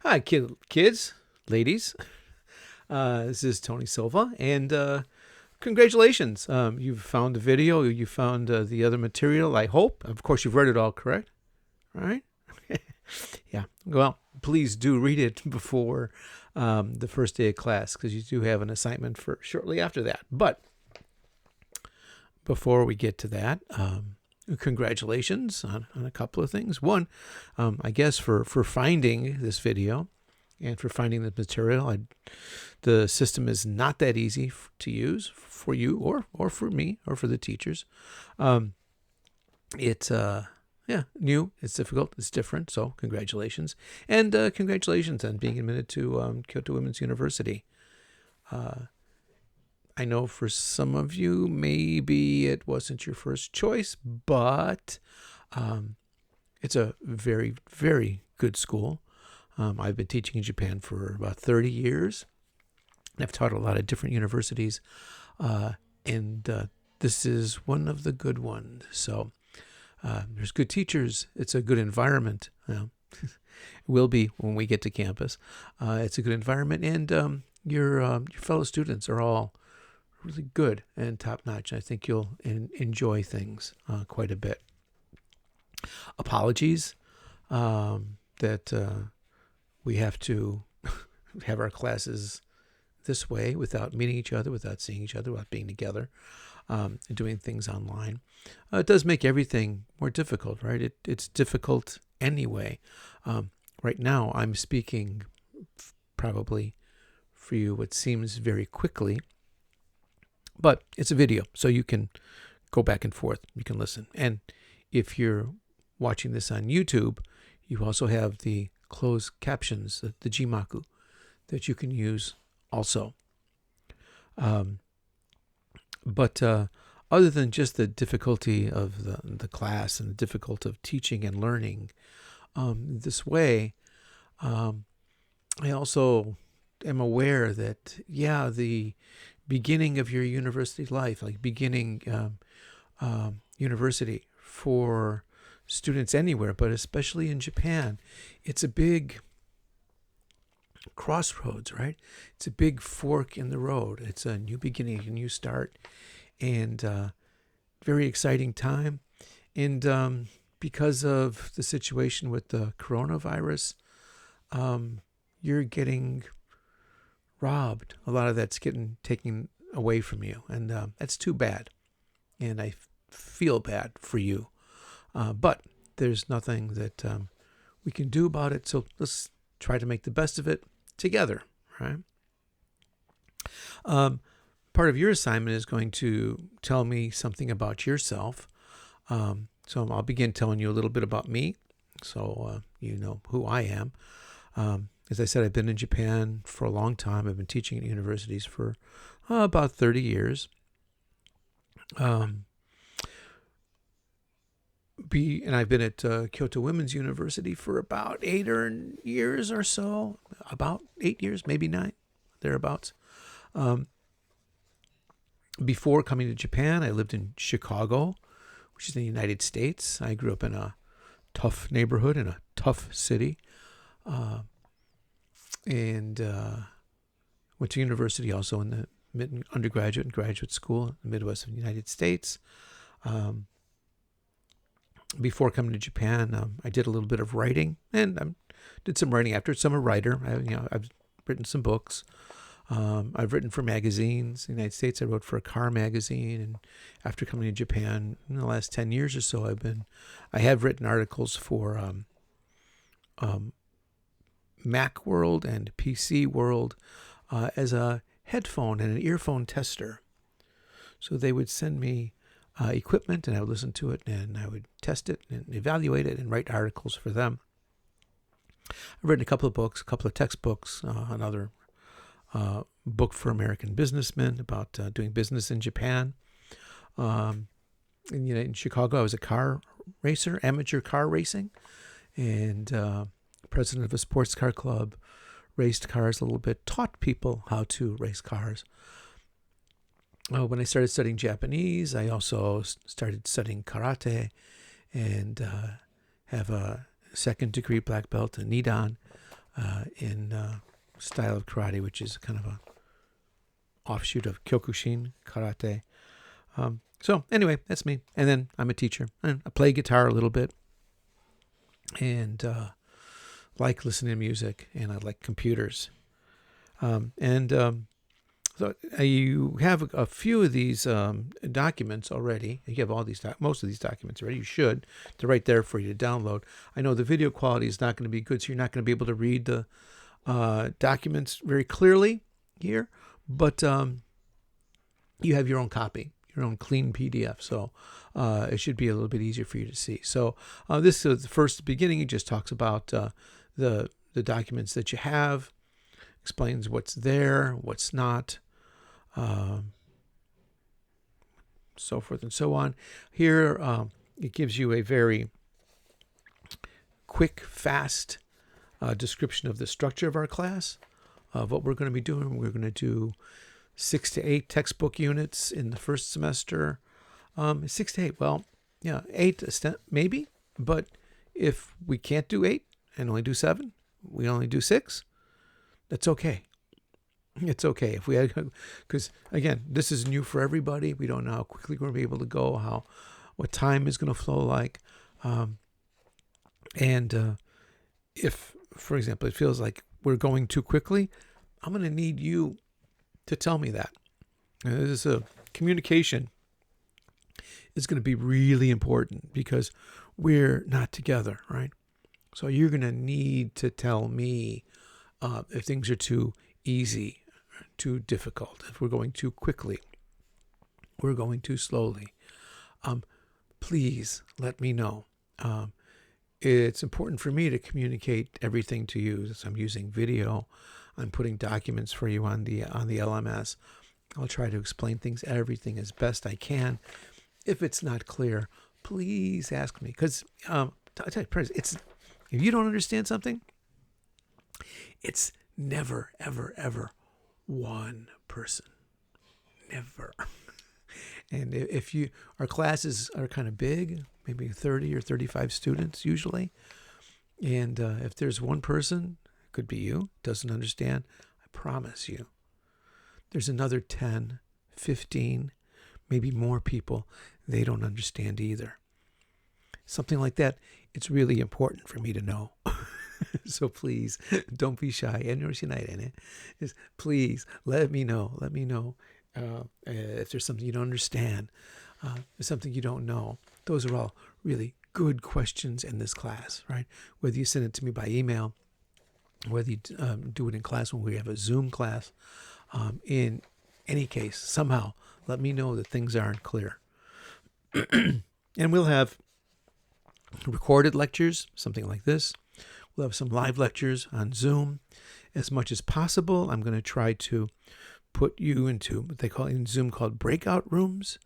Hi, kids, ladies. This is Tony Silva, and congratulations. You've found the video. You found the other material. I hope. Of course, you've read it all, correct? All right. Yeah. Well, please do read it before the first day of class, because you do have an assignment for shortly after that. But before we get to that, congratulations on a couple of things. One, I guess for finding this video and for finding the material. The system is not that easy to use for you or for me or for the teachers. It's new. It's difficult. It's different. So congratulations. And congratulations on being admitted to Kyoto Women's University. I know for some of you, maybe it wasn't your first choice, but it's a very, very good school. I've been teaching in Japan for about 30 years. I've taught at a lot of different universities, and this is one of the good ones. So there's good teachers. It's a good environment. It will be when we get to campus. It's a good environment, and your fellow students are all really good and top-notch. I think you'll enjoy things quite a bit. Apologies that we have to have our classes this way without meeting each other, without seeing each other, without being together, and doing things online. It does make everything more difficult, right? It's difficult anyway. Right now, I'm speaking probably for you what seems very quickly, but it's a video, so you can go back and forth. You can listen. And if you're watching this on YouTube, you also have the closed captions, the Jimaku, that you can use also. But other than just the difficulty of the class and the difficulty of teaching and learning this way, I also am aware that, the beginning of your university life, like beginning university for students anywhere, but especially in Japan, it's a big crossroads, right? It's a big fork in the road. It's a new beginning, a new start, and very exciting time. And because of the situation with the coronavirus, you're getting robbed. A lot of that's getting taken away from you, and that's too bad. And I feel bad for you. But there's nothing that we can do about it. So let's try to make the best of it together, right? Part of your assignment is going to tell me something about yourself. So I'll begin telling you a little bit about me, so you know who I am. As I said, I've been in Japan for a long time. I've been teaching at universities for about 30 years. And I've been at Kyoto Women's University for about 8 years or so. About 8 years, maybe 9, thereabouts. Before coming to Japan, I lived in Chicago, which is in the United States. I grew up in a tough neighborhood in a tough city, and went to university also in the undergraduate and graduate school in the Midwest of the United States. Before coming to Japan, I did a little bit of writing, and did some writing after. I'm a writer. I've written some books. I've written for magazines. In the United States, I wrote for a car magazine, and after coming to Japan in the last 10 years or so, I have written articles for Mac World and PC World as a headphone and an earphone tester. So they would send me equipment, and I would listen to it, and I would test it and evaluate it and write articles for them. I've written a couple of books, a couple of textbooks, another book for American businessmen about doing business in Japan. In Chicago, I was a car racer, amateur car racing, and president of a sports car club, raced cars a little bit, taught people how to race cars. When I started studying Japanese, I also started studying karate and have a second degree black belt in Nidan in style of karate, which is kind of a offshoot of Kyokushin karate. So anyway, that's me. And then I'm a teacher. And I play guitar a little bit, and like listening to music, and I like computers. So you have a few of these documents already. You have all these, most of these documents already. You should. They're right there for you to download. I know the video quality is not going to be good, so you're not going to be able to read the documents very clearly here, but you have your own copy, your own clean PDF, so it should be a little bit easier for you to see. So this is the first beginning. It just talks about the documents that you have, explains what's there, what's not, so forth and so on. Here it gives you a very quick, fast description of the structure of our class, of what we're going to be doing. We're going to do 6 to 8 textbook units in the first semester. 6 to 8, well, yeah, 8 maybe, but if we can't do 8 and only do 7, we only do 6, that's okay. It's okay if we had, because again, this is new for everybody. We don't know how quickly we're going to be able to go, what time is going to flow like. If, for example, it feels like we're going too quickly, I'm going to need you to tell me that. This is a communication is going to be really important because we're not together, right? So you're going to need to tell me if things are too easy, too difficult, if we're going too quickly, we're going too slowly. Please let me know. It's important for me to communicate everything to you. So I'm using video. I'm putting documents for you on the LMS. I'll try to explain everything as best I can. If it's not clear, please ask me. Because if you don't understand something, it's never, ever, ever one person. Never. And if our classes are kind of big, maybe 30 or 35 students usually, and if there's one person, could be you, doesn't understand, I promise you, there's another 10, 15, maybe more people, they don't understand either. Something like that, it's really important for me to know. So please, don't be shy. Just please let me know. Let me know if there's something you don't understand, there's something you don't know. Those are all really good questions in this class, right? Whether you send it to me by email, whether you do it in class when we have a Zoom class, in any case, somehow let me know that things aren't clear. And we'll have recorded lectures, something like this. We'll have some live lectures on Zoom. As much as possible, I'm going to try to put you into what they call in Zoom called breakout rooms.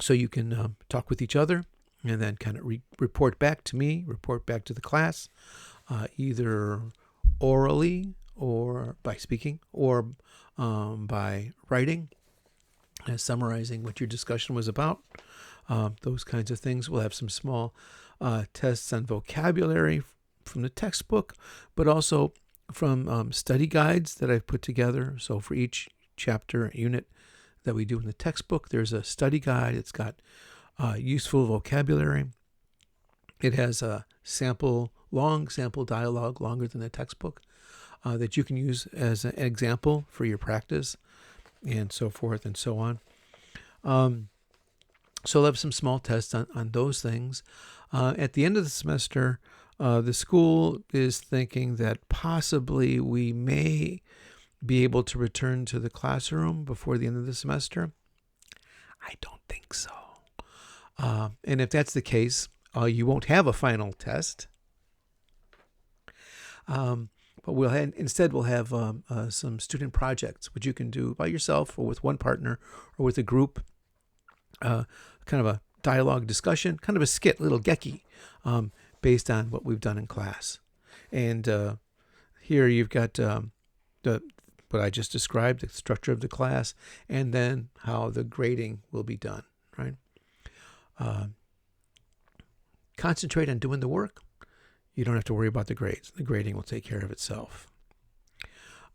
So you can talk with each other and then kind of report back to me, report back to the class, either orally or by speaking or by writing, summarizing what your discussion was about. Those kinds of things. We'll have some small tests on vocabulary from the textbook, but also from study guides that I've put together. So for each chapter unit that we do in the textbook, there's a study guide. It's got useful vocabulary. It has a long sample dialogue, longer than the textbook, that you can use as an example for your practice, and so forth and so on. So I'll have some small tests on those things. At the end of the semester, the school is thinking that possibly we may be able to return to the classroom before the end of the semester. I don't think so. And if that's the case, you won't have a final test. But instead we'll have some student projects, which you can do by yourself or with one partner or with a group. Kind of a dialogue discussion, kind of a skit, little geki, based on what we've done in class. And here you've got what I just described, the structure of the class, and then how the grading will be done, right? Concentrate on doing the work. you don't have to worry about the grades. The grading will take care of itself.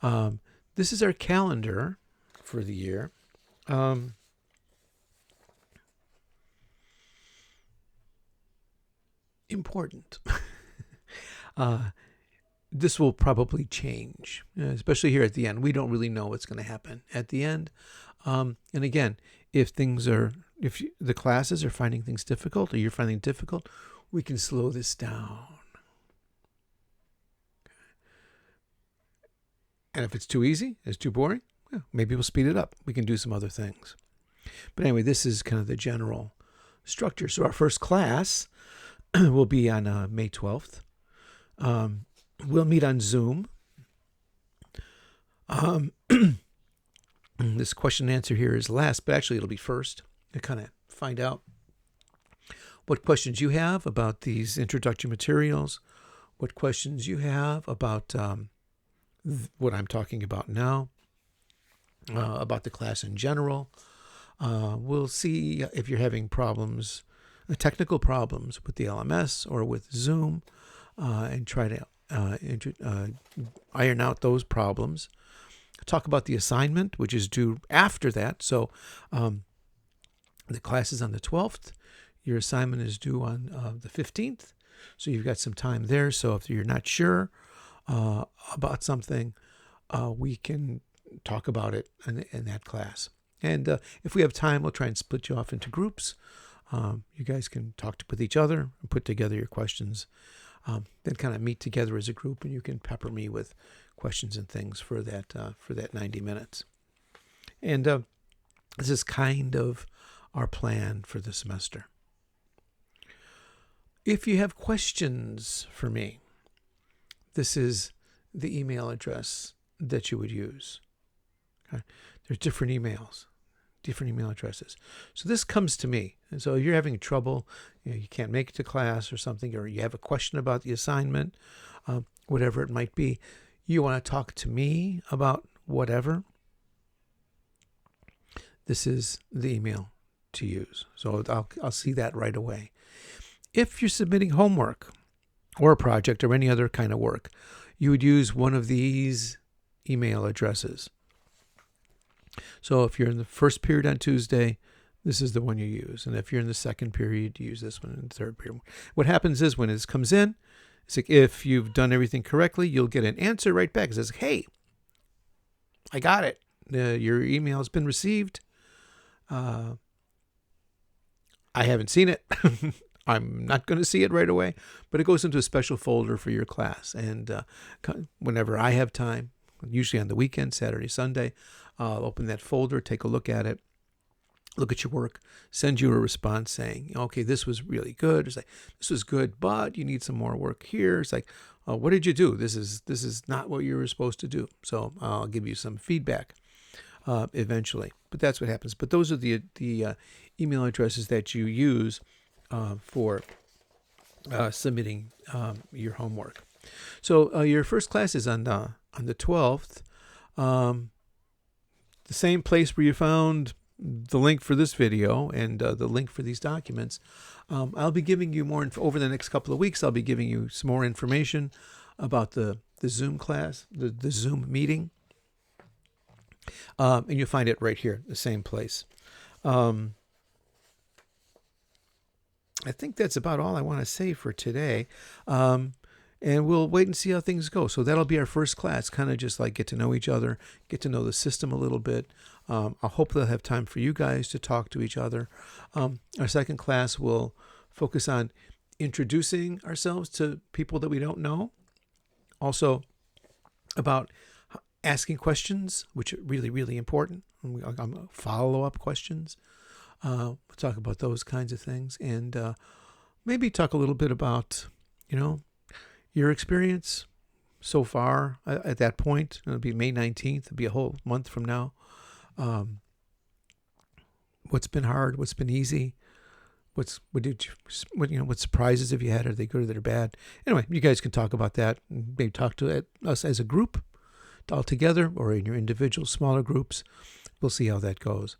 This is our calendar for the year. Important. This will probably change, especially here at the end. We don't really know what's going to happen at the end. And again, if the classes are finding things difficult or you're finding it difficult, we can slow this down. And if it's too easy, it's too boring, maybe we'll speed it up. We can do some other things. But anyway, this is kind of the general structure. So our first class will be on May 12th. We'll meet on Zoom. This question and answer here is last, but actually it'll be first to kind of find out what questions you have about these introductory materials, what questions you have about what I'm talking about now, about the class in general. We'll see if you're having problems, technical problems with the LMS or with Zoom, and try to iron out those problems. Talk about the assignment, which is due after that. So the class is on the 12th. Your assignment is due on the 15th. So you've got some time there. So if you're not sure about something, we can talk about it in that class. And if we have time, we'll try and split you off into groups. You guys can talk with each other and put together your questions. Then kind of meet together as a group, and you can pepper me with questions and things for that 90 minutes. And this is kind of our plan for the semester. If you have questions for me, this is the email address that you would use. Okay? There's different email addresses. So this comes to me. And so if you're having trouble, you can't make it to class or something, or you have a question about the assignment, whatever it might be, you want to talk to me about whatever, this is the email to use. So I'll see that right away. If you're submitting homework or a project or any other kind of work, you would use one of these email addresses. So if you're in the first period on Tuesday, this is the one you use. And if you're in the second period, you use this one in the third period. What happens is when it comes in, it's like if you've done everything correctly, you'll get an answer right back. It says, hey, I got it. Your email has been received. I haven't seen it. I'm not going to see it right away, but it goes into a special folder for your class. And whenever I have time, usually on the weekend, Saturday, Sunday, I'll open that folder, take a look at it, look at your work, send you a response saying, okay, this was really good. It's like, this was good, but you need some more work here. It's like, what did you do? This is not what you were supposed to do. So I'll give you some feedback eventually. But that's what happens. But those are the email addresses that you use for submitting your homework. So your first class is on the 12th. The same place where you found the link for this video and the link for these documents. I'll be giving you more over the next couple of weeks. I'll be giving you some more information about the Zoom class, the Zoom meeting. And you'll find it right here, the same place. I think that's about all I want to say for today. And we'll wait and see how things go. So that'll be our first class, kind of just like get to know each other, get to know the system a little bit. I hope they'll have time for you guys to talk to each other. Our second class will focus on introducing ourselves to people that we don't know. Also about asking questions, which are really, really important. Follow-up questions. We'll talk about those kinds of things. And maybe talk a little bit about, your experience so far at that point. It'll be May 19th. It'll be a whole month from now. What's been hard? What's been easy? What surprises have you had? Are they good or they're bad? Anyway, you guys can talk about that. Maybe talk to us as a group all together or in your individual smaller groups. We'll see how that goes.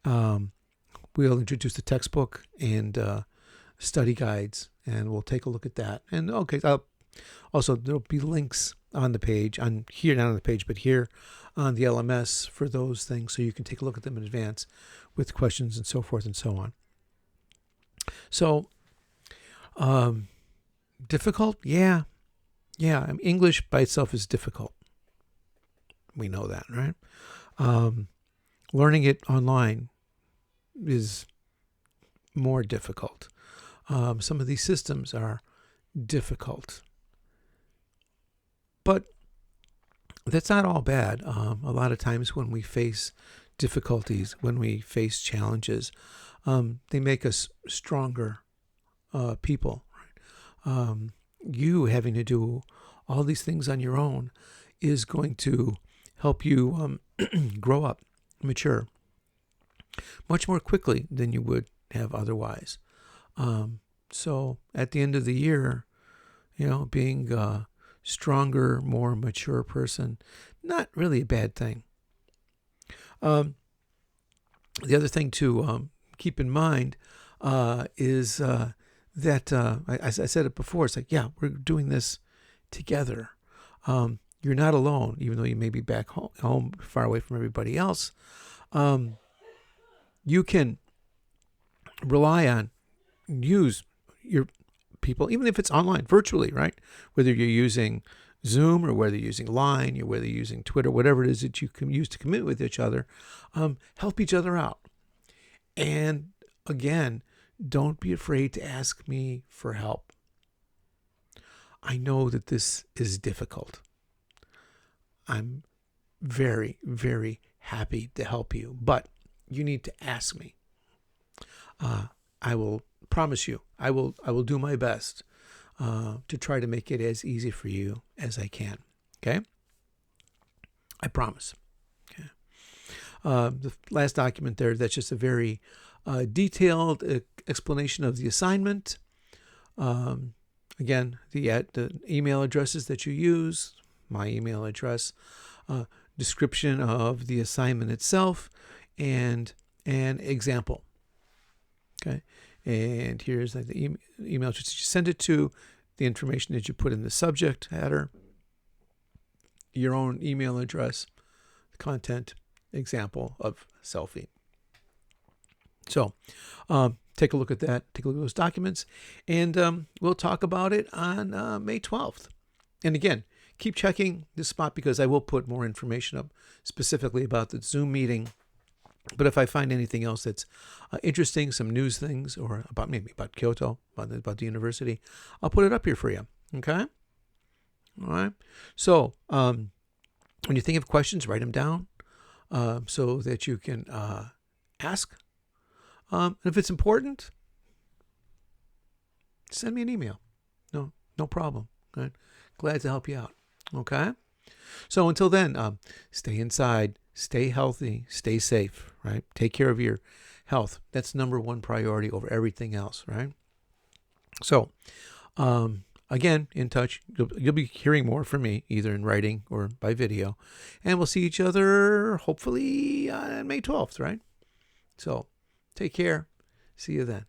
We'll introduce the textbook and study guides, and we'll take a look at that. And okay, Also, there'll be links on the page, on here, not on the page, but here on the LMS for those things, so you can take a look at them in advance with questions and so forth and so on. So, difficult? Yeah. I mean, English by itself is difficult. We know that, right? Learning it online is more difficult. Some of these systems are difficult. But that's not all bad. A lot of times when we face difficulties, when we face challenges, they make us stronger people. You having to do all these things on your own is going to help you grow up, mature, much more quickly than you would have otherwise. So at the end of the year, being a stronger, more mature person, not really a bad thing. The other thing to keep in mind is that I said it before. It's like, yeah, we're doing this together. You're not alone, even though you may be back home far away from everybody else. You can rely on, use your people, even if it's online, virtually, right? Whether you're using Zoom or whether you're using Line, or whether you're using Twitter, whatever it is that you can use to communicate with each other, help each other out. And again, don't be afraid to ask me for help. I know that this is difficult. I'm very, very happy to help you, but you need to ask me. I will promise you, I will do my best to try to make it as easy for you as I can. Okay? I promise. Okay. The last document there, that's just a very detailed explanation of the assignment. Again, the email addresses that you use, my email address, description of the assignment itself, and an example. Okay, and here's the email address that you send it to, the information that you put in the subject header, your own email address, content, example of selfie. So take a look at that, take a look at those documents, and we'll talk about it on May 12th. And again, keep checking this spot because I will put more information up specifically about the Zoom meeting. But if I find anything else that's interesting, some news things, or maybe about Kyoto, about the university, I'll put it up here for you. Okay? All right. So when you think of questions, write them down so that you can ask. And if it's important, send me an email. No problem. Right? Glad to help you out. Okay? So until then, stay inside, stay healthy, stay safe, right? Take care of your health. That's number one priority over everything else, right? So, again, in touch. You'll be hearing more from me, either in writing or by video. And we'll see each other, hopefully, on May 12th, right? So, take care. See you then.